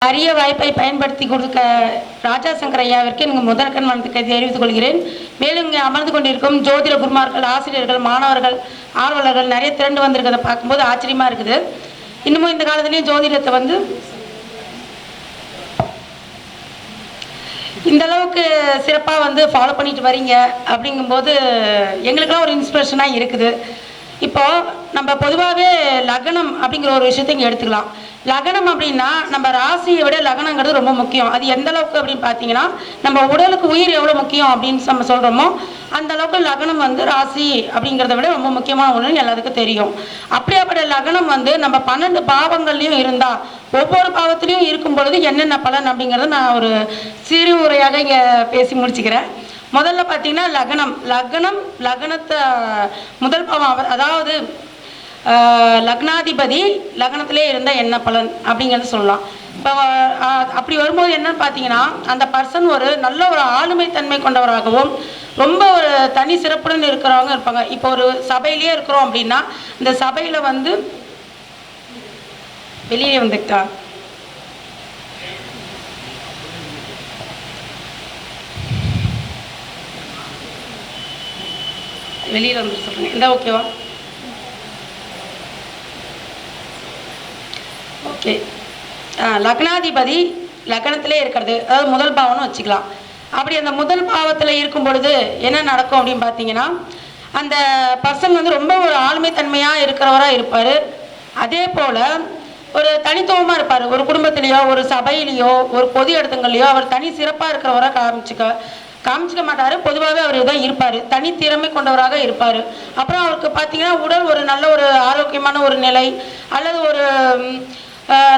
அரிய வாய்ப்பை பயன்படுத்தி கொடுக்க ராஜா சங்கர் ஐயாவிற்கு எனக்கு முதற்கண் வணக்கத்தை தெரிவித்துக் கொள்கிறேன். மேலும் இங்கே அமர்ந்து கொண்டிருக்கும் ஜோதிட குருமார்கள், ஆசிரியர்கள், மாணவர்கள், ஆர்வலர்கள் நிறைய திரண்டு வந்திருக்கிறத பார்க்கும்போது ஆச்சரியமா இருக்குது. இன்னமும் இந்த காலத்துலேயும் ஜோதிடத்தை வந்து இந்த அளவுக்கு சிறப்பாக வந்து ஃபாலோ பண்ணிட்டு வரீங்க அப்படிங்கும்போது எங்களுக்கெல்லாம் ஒரு இன்ஸ்பிரேஷனாக இருக்குது. இப்போ நம்ம பொதுவாகவே லக்னம் அப்படிங்கிற ஒரு விஷயத்தை இங்கே எடுத்துக்கலாம். லக்னம் அப்படின்னா நம்ம ராசியை விட லக்னங்கிறது ரொம்ப முக்கியம். அது எந்த அளவுக்கு அப்படின்னு பார்த்தீங்கன்னா, நம்ம உடலுக்கு உயிர் எவ்வளோ முக்கியம் அப்படின்னு நம்ம சொல்கிறோமோ அந்த அளவுக்கு லக்னம் வந்து ராசி அப்படிங்கிறத விட ரொம்ப முக்கியமான ஒன்றுன்னு எல்லாத்துக்கும் தெரியும். அப்படியாப்பட்ட லக்னம் வந்து நம்ம 12 பாவங்கள்லையும் இருந்தால் ஒவ்வொரு பாவத்திலையும் இருக்கும் பொழுது என்னென்ன பலன் அப்படிங்கிறத நான் ஒரு சிறு உரையாக இங்கே பேசி முடிச்சுக்கிறேன். முதல்ல பார்த்தீங்கன்னா லக்னத்தை முதல் பாவம் அதாவது லக்னாதிபதி லக்னத்திலே இருந்தால் என்ன பலன் அப்படிங்கிறத சொல்லலாம். இப்போ அப்படி வரும்போது என்னன்னு பார்த்தீங்கன்னா, அந்த பர்சன் ஒரு நல்ல ஒரு ஆளுமை தன்மை கொண்டவராகவும் ரொம்ப ஒரு தனி சிறப்புடன் இருக்கிறவங்க இருப்பாங்க. இப்போ ஒரு சபையிலே இருக்கிறோம் அப்படின்னா இந்த சபையில் வந்து வெளியே வந்துட்டா வெளியில் வந்து சொல்கிறேன் இந்த ஓகேவா? ஓகே. லக்னாதிபதி லக்னத்திலே இருக்கிறது, அதாவது முதல் பாவம்னு வச்சுக்கலாம். அப்படி அந்த முதல் பாவத்தில் இருக்கும் பொழுது என்ன நடக்கும் அப்படின்னு பார்த்தீங்கன்னா, அந்த பர்சன் வந்து ரொம்ப ஒரு ஆளுமை தன்மையாக இருக்கிறவராக இருப்பார். அதே போல் ஒரு தனித்துவமாக இருப்பார். ஒரு குடும்பத்திலேயோ ஒரு சபையிலையோ ஒரு பொது இடத்துங்கள்லையோ அவர் தனி சிறப்பாக இருக்கிறவராக காமிச்சிக்க மாட்டார். பொதுவாகவே அவர் தான் இருப்பார், தனித்திறமை கொண்டவராக இருப்பார். அப்புறம் அவருக்கு பார்த்தீங்கன்னா உடல் ஒரு நல்ல ஒரு ஆரோக்கியமான ஒரு நிலை அல்லது ஒரு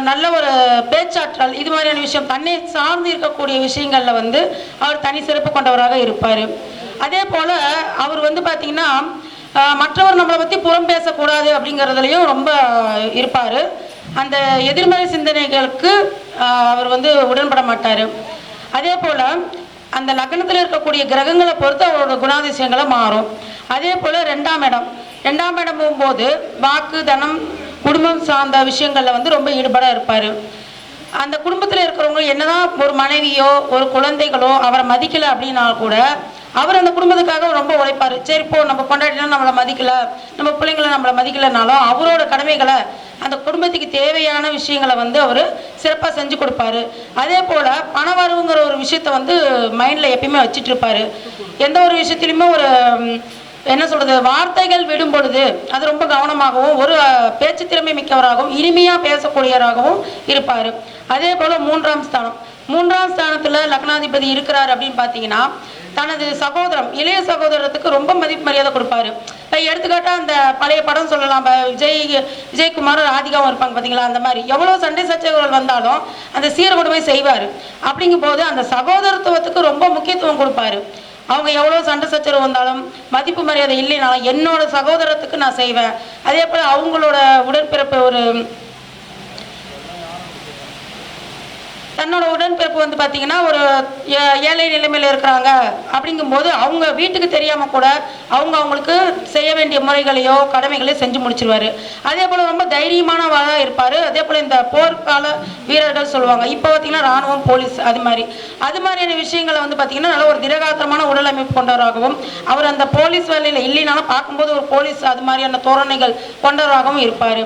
நல்ல ஒரு பேச்சாற்றல், இது மாதிரியான விஷயம் தன்னை சார்ந்து இருக்கக்கூடிய விஷயங்களில் வந்து அவர் தனி சிறப்பு கொண்டவராக இருப்பார். அதே போல் அவர் வந்து பார்த்திங்கன்னா மற்றவர் நம்மளை பற்றி புறம் பேசக்கூடாது அப்படிங்கிறதுலையும் ரொம்ப இருப்பார். அந்த எதிர்மறை சிந்தனைகளுக்கு அவர் வந்து உடன்பட மாட்டார். அதே போல் அந்த லக்னத்தில் இருக்கக்கூடிய கிரகங்களை பொறுத்து அவரோட குணாதிசயங்களை மாறும். அதே போல் ரெண்டாம் இடம் போகும்போது வாக்கு, தனம், குடும்பம் சார்ந்த விஷயங்களில் வந்து ரொம்ப ஈடுபாடாக இருப்பார். அந்த குடும்பத்தில் இருக்கிறவங்க என்னதான் ஒரு மனைவியோ ஒரு குழந்தைகளோ அவரை மதிக்கலை அப்படின்னா கூட அவர் அந்த குடும்பத்துக்காக ரொம்ப உழைப்பார். சரி இப்போ நம்ம கொண்டாடினா நம்மளை மதிக்கலை, நம்ம பிள்ளைங்களை நம்மளை மதிக்கலைனாலும் அவரோட கடமைகளை அந்த குடும்பத்துக்கு தேவையான விஷயங்களை வந்து அவர் சிறப்பாக செஞ்சு கொடுப்பாரு. அதே போல் பண வரவுங்கிற ஒரு விஷயத்த வந்து மைண்டில் எப்பயுமே வச்சுட்டு இருப்பார். எந்த ஒரு விஷயத்துலையுமே ஒரு என்ன சொல்கிறது, வார்த்தைகள் விடும் பொழுது அது ரொம்ப கவனமாகவும் ஒரு பேச்சு திறமை மிக்கவராகவும் இனிமையாக பேசக்கூடியவராகவும் இருப்பார். அதே போல் மூன்றாம் ஸ்தானத்தில் லக்னாதிபதி இருக்கிறார் அப்படின்னு பார்த்தீங்கன்னா, தனது சகோதரம் இளைய சகோதரத்துக்கு ரொம்ப மதிப்பு மரியாதை கொடுப்பாரு. எடுத்துக்காட்டால் அந்த பழைய படம் சொல்லலாம், விஜயகுமாரும் ராதிகாவும் இருப்பாங்க பார்த்தீங்களா, அந்த மாதிரி எவ்வளோ சண்டை சச்சரவுகள் வந்தாலும் அந்த சீர்கொடுமை செய்வார். அப்படிங்கும் போது அந்த சகோதரத்துவத்துக்கு ரொம்ப முக்கியத்துவம் கொடுப்பாரு. அவங்க எவ்வளோ சண்டை சச்சரவு வந்தாலும் மதிப்பு மரியாதை இல்லைனாலும் என்னோட சகோதரத்துக்கு நான் செய்வேன். அதே போல் அவங்களோட உடன்பிறப்பு தன்னோட உடன்பிறப்பு வந்து பார்த்திங்கன்னா ஒரு ஏழை நிலைமையில் இருக்கிறாங்க அப்படிங்கும்போது அவங்க வீட்டுக்கு தெரியாமல் கூட அவங்களுக்கு செய்ய வேண்டிய முறைகளையோ கடமைகளையோ செஞ்சு முடிச்சிருவார். அதே போல் ரொம்ப தைரியமானவராக இருப்பார். அதே போல் இந்த போர்க்கால வீரர்கள் சொல்லுவாங்க, இப்போ பார்த்திங்கன்னா இராணுவம், போலீஸ், அது மாதிரியான விஷயங்களை வந்து பார்த்திங்கன்னா நல்ல ஒரு திடகாத்திரமான உடல் அமைப்பு கொண்டவராகவும் அவர் அந்த போலீஸ் வேலையில் இல்லைனாலும் பார்க்கும்போது ஒரு போலீஸ் அது மாதிரியான தோரணைகள் கொண்டவராகவும் இருப்பார்.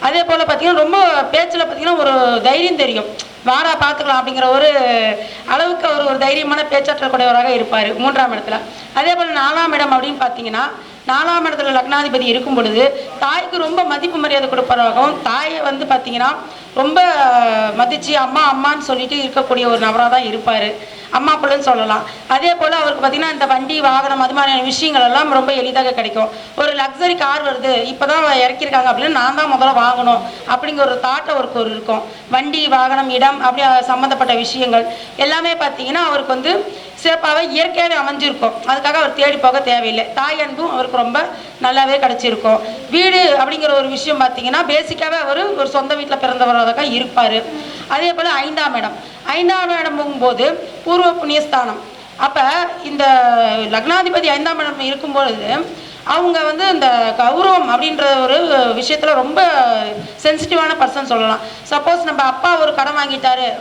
அதே போல் பார்த்திங்கன்னா ரொம்ப பேச்சில் பார்த்திங்கன்னா ஒரு தைரியம் தெரியும், வாரா பார்த்துக்கலாம் அப்படிங்கிற ஒரு அளவுக்கு அவர் ஒரு தைரியமான பேச்சாற்றல் கூடியவராக இருப்பார் மூன்றாம் இடத்துல. அதே போல் 4ஆம் இடம் அப்படின்னு பார்த்தீங்கன்னா, 4ஆம் இடத்துல லக்னாதிபதி இருக்கும் பொழுது தாய்க்கு ரொம்ப மதிப்பு மரியாதை கொடுப்பவராகவும் தாயை வந்து பார்த்திங்கன்னா ரொம்ப மதித்து அம்மான்னு சொல்லிட்டு இருக்கக்கூடிய ஒரு நபராக தான் இருப்பார். அம்மா பிள்ளைன்னு சொல்லலாம். அதே போல் அவருக்கு பார்த்திங்கன்னா இந்த வண்டி, வாகனம் அது மாதிரியான விஷயங்கள் எல்லாம் ரொம்ப எளிதாக கிடைக்கும். ஒரு லக்ஸரி கார் வருது, இப்போ தான் இறக்கியிருக்காங்க அப்படின்னு நான் தான் முதல்ல வாங்கணும் அப்படிங்கிற ஒரு தாட் அவருக்கு ஒரு இருக்கும். வண்டி, வாகனம், இடம் அப்படி சம்மந்தப்பட்ட விஷயங்கள் எல்லாமே பார்த்திங்கன்னா அவருக்கு வந்து சிறப்பாகவே இயற்கையாகவே அமைஞ்சிருக்கும். அதுக்காக அவர் தேடி போக தேவையில்லை. தாய் அன்பும் அவருக்கு ரொம்ப நல்லாவே கிடச்சிருக்கும். வீடு அப்படிங்கிற ஒரு விஷயம் பார்த்திங்கன்னா பேசிக்காகவே அவர் ஒரு சொந்த வீட்டில் பிறந்தவராக இருப்பார். அதே போல் 5ஆம் இடம் போகும்போது பூர்வ புண்ணியஸ்தானம். அப்போ இந்த லக்னாதிபதி 5ஆம் இடம் இருக்கும்பொழுது அவங்க வந்து இந்த கௌரவம் அப்படின்ற ஒரு விஷயத்தில் ரொம்ப சென்சிட்டிவான பர்சன் சொல்லலாம். சப்போஸ் நம்ம அப்பா ஒரு கடன்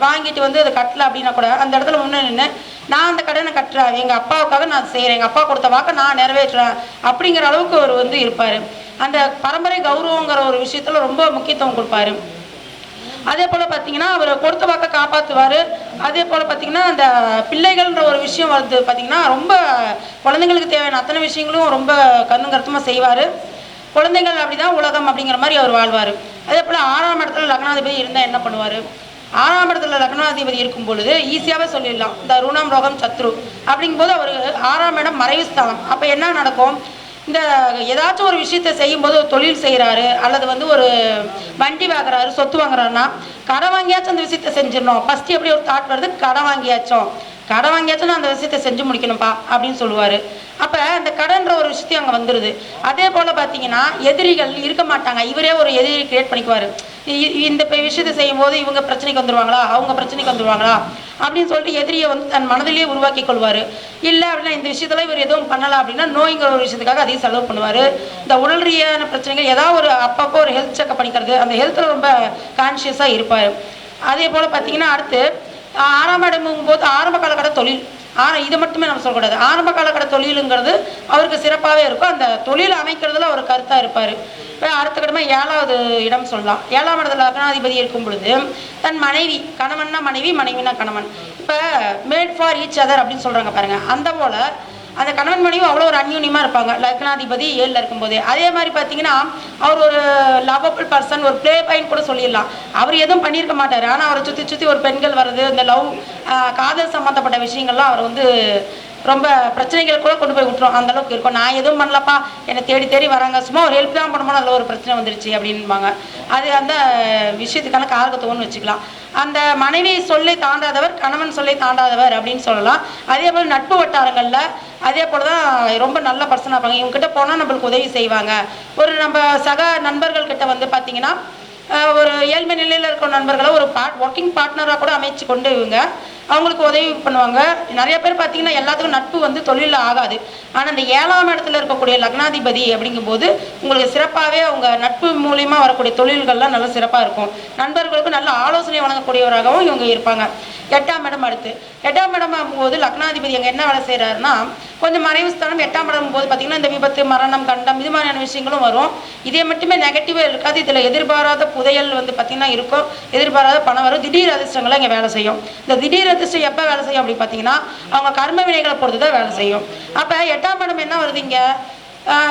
வாங்கிட்டு வந்து அதை கட்டல அப்படின்னா கூட அந்த இடத்துல முன்னே நின்று நான் அந்த கடனை கட்டுறேன், எங்கள் அப்பாவுக்காக நான் செய்கிறேன், எங்கள் அப்பா கொடுத்த வாக்கை நான் நிறைவேற்றுறேன் அப்படிங்கிற அளவுக்கு அவர் வந்து இருப்பார். அந்த பரம்பரை கௌரவங்கிற ஒரு விஷயத்தில் ரொம்ப முக்கியத்துவம் கொடுப்பாரு. அதே போல் பார்த்தீங்கன்னா அவர் கொடுத்த வாக்கை காப்பாற்றுவார். அதே போல் பார்த்தீங்கன்னா அந்த பிள்ளைகள்ன்ற ஒரு விஷயம் வந்து பார்த்தீங்கன்னா ரொம்ப குழந்தைங்களுக்கு தேவையான அத்தனை விஷயங்களும் ரொம்ப கருத்துமாக செய்வார். குழந்தைகள் அப்படிதான் உலகம் அப்படிங்கிற மாதிரி அவர் வாழ்வார். அதே போல் 6ஆம் இடத்துல லக்னாதிபதி இருந்தால் என்ன பண்ணுவார்? 6ஆம் இடத்துல லக்னாதிபதி இருக்கும் பொழுது ஈஸியாகவே சொல்லிடலாம், இந்த ருணம் ரோகம் சத்ரு அப்படிங்கும்போது அவர் 6ஆம் இடம் மறைவு ஸ்தானம். அப்போ என்ன நடக்கும்? இந்த ஏதாச்சும் ஒரு விஷயத்தை செய்யும்போது தொழில் செய்கிறாரு அல்லது வந்து ஒரு வண்டி வாங்குறாரு, சொத்து வாங்குறாருன்னா கடன் வாங்கியாச்சும் அந்த விஷயத்தை செஞ்சிடணும். ஃபஸ்ட்டு எப்படி ஒரு தாட் வருது, கடன் வாங்கியாச்சும் அந்த விஷயத்தை செஞ்சு முடிக்கணும்ப்பா அப்படின்னு சொல்லுவார். அப்போ அந்த கடன்ற ஒரு விஷயத்தையும் அங்கே வந்துடுது. அதே போல் பார்த்தீங்கன்னா எதிரிகள் இருக்க மாட்டாங்க, இவரே ஒரு எதிரி கிரியேட் பண்ணிக்குவார். இந்த விஷயத்தை செய்யும்போது இவங்க பிரச்சனைக்கு வந்துடுவாங்களா, அவங்க பிரச்சனைக்கு வந்துடுவாங்களா அப்படின்னு சொல்லிட்டு எதிரியை வந்து தன் மனதிலேயே உருவாக்கி கொள்வார். இல்லை அப்படின்னா இந்த விஷயத்தில் இவர் எதுவும் பண்ணலாம் அப்படின்னா நோய்ங்கிற ஒரு விஷயத்துக்காக அதையும் செலவு பண்ணுவார். இந்த உடல் ரீதியான பிரச்சனைகள் ஏதாவது ஒரு அப்பப்போ ஒரு ஹெல்த் செக்அப் பண்ணிக்கிறது, அந்த ஹெல்த்தில் ரொம்ப கான்ஷியஸாக இருப்பார். அதே போல் பார்த்தீங்கன்னா அடுத்து 6ஆம் இடமும் போது ஆரம்ப காலகட்ட தொழில், இது மட்டுமே நம்ம சொல்லக்கூடாது. ஆரம்ப காலகட்ட தொழிலுங்கிறது அவருக்கு சிறப்பாகவே இருக்கும். அந்த தொழில் அமைக்கிறதுல அவர் கருத்தாக இருப்பார். அடுத்த கடமை 7வது இடம் சொல்லலாம். 7ஆம் இடத்துல லக்னாதிபதி இருக்கும் பொழுது தன் மனைவி, கணவன்னா மனைவி, மனைவினா கணவன், இப்போ மேட் ஃபார் ஈச் அதர் அப்படின்னு சொல்கிறாங்க பாருங்கள். அந்த போல் அந்த கணவன் மனைவி அவ்வளோ ஒரு அந்யூன்யமாக இருப்பாங்க லக்னாதிபதி 7ல் இருக்கும்போதே. அதே மாதிரி பார்த்தீங்கன்னா அவர் ஒரு லவ்வபிள் பர்சன், ஒரு ப்ளே பாயிண்ட் கூட சொல்லிடலாம். அவர் எதுவும் பண்ணியிருக்க மாட்டார், ஆனால் அவரை சுற்றி ஒரு பெண்கள் வர்றது, இந்த காதல் சம்மந்தப்பட்ட விஷயங்கள்லாம் அவர் வந்து ரொம்ப பிரச்சனைகள் கூட கொண்டு போய் விட்டுரும். அந்தளவுக்கு இருக்கும். நான் எதுவும் பண்ணலப்பா, என்னை தேடி வராங்க, சும்மா ஒரு ஹெல்ப் தான் பண்ணும்போது அதில் ஒரு பிரச்சனை வந்துருச்சு அப்படின்பாங்க. அது அந்த விஷயத்துக்கான காரகத்துவம்னு வச்சுக்கலாம். அந்த மனைவி சொல்லை தாண்டாதவர், கணவன் சொல்லை தாண்டாதவர் அப்படின்னு சொல்லலாம். அதே போல் நட்பு வட்டாரங்களில் அதே போல் தான் ரொம்ப நல்ல பர்சனாக இருப்பாங்க. இவங்ககிட்ட போனால் நம்மளுக்கு உதவி செய்வாங்க. ஒரு நம்ம சக நண்பர்கள்கிட்ட வந்து பார்த்திங்கன்னா ஒரு ஏழ்மை நிலையில் இருக்கிற நண்பர்களை ஒரு ஒர்க்கிங் பார்ட்னராக கூட அமைச்சு கொண்டு இவங்க அவங்களுக்கு உதவி பண்ணுவாங்க. நிறைய பேர் பார்த்தீங்கன்னா எல்லாத்துக்கும் நட்பு வந்து தொழிலில் ஆகாது. ஆனால் இந்த 7ஆம் இடத்துல இருக்கக்கூடிய லக்னாதிபதி அப்படிங்கும்போது உங்களுக்கு சிறப்பாகவே அவங்க நட்பு மூலிமா வரக்கூடிய தொழில்கள்லாம் நல்லா சிறப்பாக இருக்கும். நண்பர்களுக்கு நல்ல ஆலோசனை வழங்கக்கூடியவராகவும் இவங்க இருப்பாங்க. 8ஆம் இடம் அடுத்து 8ஆம் இடம் ஆகும்போது லக்னாதிபதி அங்கே என்ன வேலை செய்கிறாருன்னா கொஞ்சம் மறைவு ஸ்தானம். 8ஆம் இடம் போது பார்த்திங்கன்னா இந்த விபத்து, மரணம், கண்டம் இது மாதிரியான விஷயங்களும் வரும். இதே மட்டுமே நெகட்டிவாக இருக்காது. இதில் எதிர்பாராத புதையல் வந்து பார்த்திங்கன்னா இருக்கும், எதிர்பாராத பணம் வரும், திடீர் அதிர்ஷ்டங்களை இங்கே வேலை செய்யும். இந்த திடீர் அதிர்ஷ்டம் எப்போ வேலை செய்யும் அப்படின்னு பார்த்தீங்கன்னா அவங்க கர்ம வினைகளை பொறுத்து தான் வேலை செய்யும். அப்போ 8ஆம் இடம் என்ன வருது இங்கே,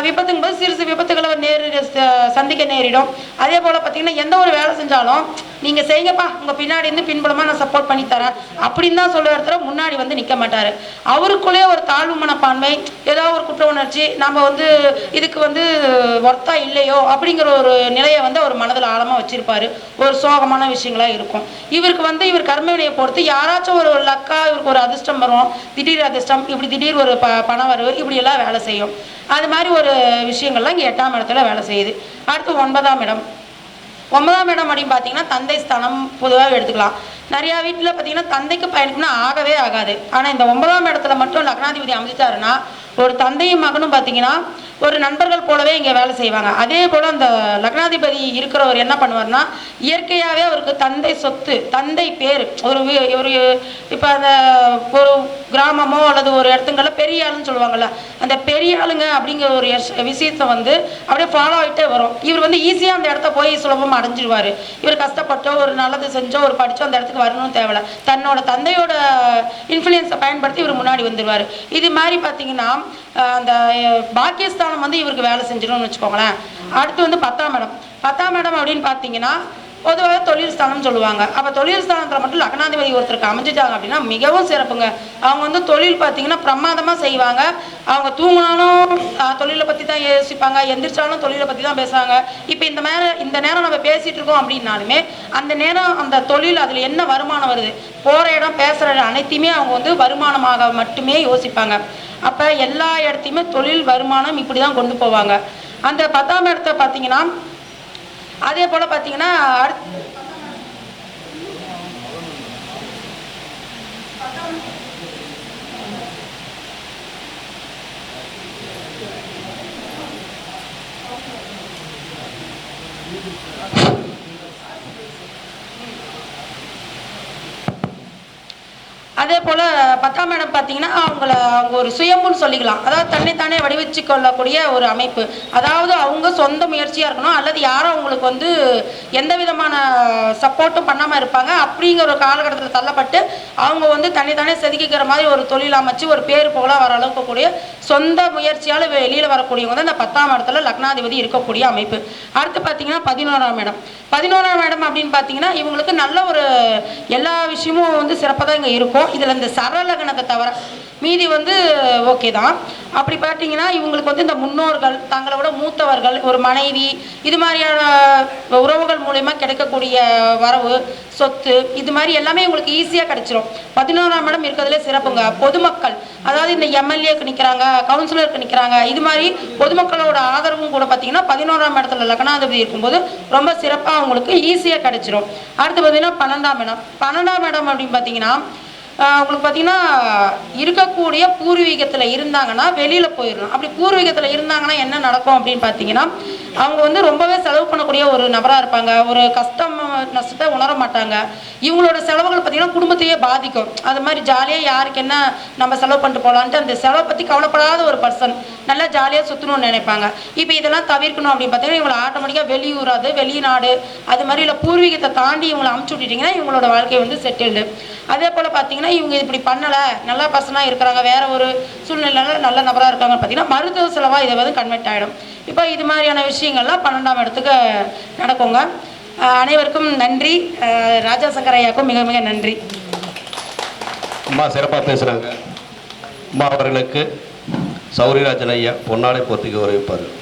விபத்துங்கும் போது சிறு விபத்துக்களை சந்திக்க நேரிடும். அதே போல் பார்த்தீங்கன்னா எந்த ஒரு வேலை செஞ்சாலும் நீங்கள் செய்யுங்கப்பா, உங்கள் பின்னாடி இருந்து பின்புலமாக நான் சப்போர்ட் பண்ணி தரேன் அப்படின்னு தான் சொல்ல இடத்துல முன்னாடி வந்து நிற்க மாட்டார். அவருக்குள்ளே ஒரு தாழ்வு மனப்பான்மை, ஏதாவது ஒரு குற்ற உணர்ச்சி, நம்ம வந்து இதுக்கு வந்து ஒர்த்தா இல்லையோ அப்படிங்கிற ஒரு நிலையை வந்து அவர் மனதில் ஆழமாக வச்சுருப்பார். ஒரு சோகமான விஷயங்களாக இருக்கும். இவருக்கு வந்து இவர் கர்மவினையை பொறுத்து யாராச்சும் ஒரு லக்கா இவருக்கு ஒரு அதிர்ஷ்டம் வரும், திடீர் அதிர்ஷ்டம், இப்படி திடீர் ஒரு பணம் வரவு, இப்படியெல்லாம் வேலை செய்யும். அது மாதிரி ஒரு விஷயங்கள்லாம் இங்கே 8ஆம் இடத்துல வேலை செய்யுது. அடுத்து 9ஆம் இடம். 9ஆம் இடம் அப்படின்னு பார்த்தீங்கன்னா தந்தை ஸ்தானம் பொதுவாக எடுத்துக்கலாம். நிறையா வீட்டில் பார்த்தீங்கன்னா தந்தைக்கு பயனுக்குன்னா ஆகவே ஆகாது. ஆனால் இந்த 9ஆம் இடத்துல மட்டும் லக்னாதிபதி அமைச்சிட்டாருன்னா ஒரு தந்தையும் மகனும் பார்த்தீங்கன்னா ஒரு நண்பர்கள் போலவே இங்கே வேலை செய்வாங்க. அதே போல் அந்த லக்னாதிபதி இருக்கிறவர் என்ன பண்ணுவார்னா இயற்கையாகவே அவருக்கு தந்தை சொத்து, தந்தை பேர், ஒரு இப்போ அந்த ஒரு கிராமமோ அல்லது ஒரு இடத்துங்களில் பெரிய ஆளுன்னு சொல்லுவாங்கள்ல, அந்த பெரிய ஆளுங்க அப்படிங்கிற ஒரு விஷயத்தை வந்து அப்படியே ஃபாலோ ஆகிட்டே வரும். இவர் வந்து ஈஸியாக அந்த இடத்த போய் சுலபமாக அடைஞ்சிடுவார். இவர் கஷ்டப்பட்டோ ஒரு நல்லது செஞ்சோ ஒரு படித்தோ அந்த இடத்துக்கு வரணும்னு தேவையில்ல, தன்னோட தந்தையோட இன்ஃப்ளூயன்ஸை பயன்படுத்தி இவர் முன்னாடி வந்துடுவார். இது மாதிரி பார்த்தீங்கன்னா அந்த பாக்கியஸ்தானம் வந்து இவருக்கு வேலை செஞ்சிடும்னு வச்சுக்கோங்களேன். அடுத்து வந்து 10ஆம் இடம். 10ஆம் இடம் அப்படின்னு பார்த்தீங்கன்னா பொதுவாக தொழில் ஸ்தானம் சொல்லுவாங்க. அப்போ தொழில் ஸ்தானத்தில் மட்டும் லக்னாதிபதி ஒருத்தருக்கு அமைஞ்சிட்டாங்க அப்படின்னா மிகவும் சிறப்புங்க. அவங்க வந்து தொழில் பார்த்தீங்கன்னா பிரமாதமாக செய்வாங்க. அவங்க தூங்கினாலும் தொழிலை பற்றி தான் யோசிப்பாங்க, எந்திரிச்சாலும் தொழிலை பற்றி தான் பேசுவாங்க. இப்போ இந்த நேரம் நம்ம பேசிகிட்டு இருக்கோம் அப்படின்னாலுமே அந்த நேரம் அந்த தொழில் அதில் என்ன வருமானம் வருது, போகிற இடம் பேசுகிற இடம் அனைத்தையுமே அவங்க வந்து வருமானமாக மட்டுமே யோசிப்பாங்க. அப்போ எல்லா இடத்தையுமே தொழில் வருமானம் இப்படி தான் கொண்டு போவாங்க. அந்த 10ஆம் இடத்தை பார்த்தீங்கன்னா அதே போல் பார்த்தீங்கன்னா அதே போல் 10ஆம் இடம் பார்த்தீங்கன்னா அவங்க ஒரு சுயம்புன்னு சொல்லிக்கலாம். அதாவது தன்னைத்தானே வடிவச்சு கொள்ளக்கூடிய ஒரு அமைப்பு. அதாவது அவங்க சொந்த முயற்சியாக இருக்கணும், அல்லது யாரும் அவங்களுக்கு வந்து எந்த விதமான சப்போர்ட்டும் பண்ணாமல் இருப்பாங்க. அப்படிங்கிற ஒரு காலகட்டத்தில் தள்ளப்பட்டு அவங்க வந்து தன்னைத்தானே செதுக்கிக்கிற மாதிரி ஒரு தொழில் அமைச்சு ஒரு பேர் புகழாக வர அளவுக்கு கூடிய சொந்த முயற்சியால் வெளியில் வரக்கூடியவங்க தான் இந்த 10ஆம் இடத்துல லக்னாதிபதி இருக்கக்கூடிய அமைப்பு. அடுத்து பார்த்தீங்கன்னா 11ஆம் இடம். 11ஆம் இடம் அப்படின்னு பார்த்தீங்கன்னா இவங்களுக்கு நல்ல ஒரு எல்லா விஷயமும் வந்து சிறப்பாக தான் இங்கே இருக்கும். இதில் இந்த சரலகணத்தை தவிர மீதி வந்து ஓகே தான். அப்படி பார்த்தீங்கன்னா இவங்களுக்கு வந்து இந்த முன்னோர்கள், தங்களை விட மூத்தவர்கள், ஒரு மனைவி, இது மாதிரியான உறவுகள் மூலயமா கிடைக்கக்கூடிய வரவு, சொத்து, இது மாதிரி எல்லாமே உங்களுக்கு ஈஸியாக கிடைச்சிரும். 11ஆம் இடம் இருக்கிறதுல சிறப்புங்க. பொதுமக்கள், அதாவது இந்த எம்எல்ஏக்கு நிற்கிறாங்க, கவுன்சிலருக்கு நிற்கிறாங்க, இது மாதிரி பொதுமக்களோட ஆதரவும் கூட பார்த்தீங்கன்னா 11ஆம் இடத்துல லக்னாதிபதி இருக்கும்போது ரொம்ப சிறப்பாக அவங்களுக்கு ஈஸியாக கிடைச்சிரும். அடுத்து பார்த்தீங்கன்னா 12ஆம் இடம். 12ஆம் இடம் அப்படின்னு பார்த்தீங்கன்னா உங்களுக்கு பார்த்தீங்கன்னா இருக்கக்கூடிய பூர்வீகத்தில் இருந்தாங்கன்னா வெளியில் போயிடணும். அப்படி பூர்வீகத்தில் இருந்தாங்கன்னா என்ன நடக்கும் அப்படின்னு பார்த்தீங்கன்னா அவங்க வந்து ரொம்பவே செலவு பண்ணக்கூடிய ஒரு நபராக இருப்பாங்க. ஒரு கஷ்டம் நஷ்டத்தை உணர மாட்டாங்க. இவங்களோட செலவுகள் பார்த்தீங்கன்னா குடும்பத்தையே பாதிக்கும். அது மாதிரி ஜாலியாக யாருக்கு என்ன நம்ம செலவு பண்ணிட்டு போகலான்ட்டு அந்த செலவை பற்றி கவலைப்படாத ஒரு பர்சன் நல்லா ஜாலியாக சுற்றணும்னு நினைப்பாங்க. இப்போ இதெல்லாம் தவிர்க்கணும் அப்படின்னு பார்த்தீங்கன்னா இவங்களை ஆட்டோமேட்டிக்காக வெளியூராது, வெளிநாடு, அது மாதிரி இல்லை பூர்வீகத்தை தாண்டி இவங்களை அமுச்சு விட்டுட்டிங்கன்னா இவங்களோட வாழ்க்கை வந்து செட்டில்டு. அதே போல் பார்த்தீங்கன்னா இவங்க இப்படி பண்ணலை, நல்ல பர்சனாக இருக்கிறாங்க, வேற ஒரு சூழ்நிலையில் நல்ல நபராக இருக்காங்க பார்த்தீங்கன்னா மருத்துவ செலவாக இதை வந்து கன்வெர்ட் ஆகிடும். இப்போ இது மாதிரியான விஷயங்கள்லாம் 12ஆம் இடத்துக்கு நடக்குங்க. அனைவருக்கும் நன்றி. ராஜா சங்கர் ஐயாவுக்கும் மிக மிக நன்றி. அம்மா சிறப்பாக பேசுகிறாங்க. அம்மா அவர்களுக்கு சௌரிராஜன் ஐயா பொன்னாடை போர்த்திக்கு வரவேற்பார்.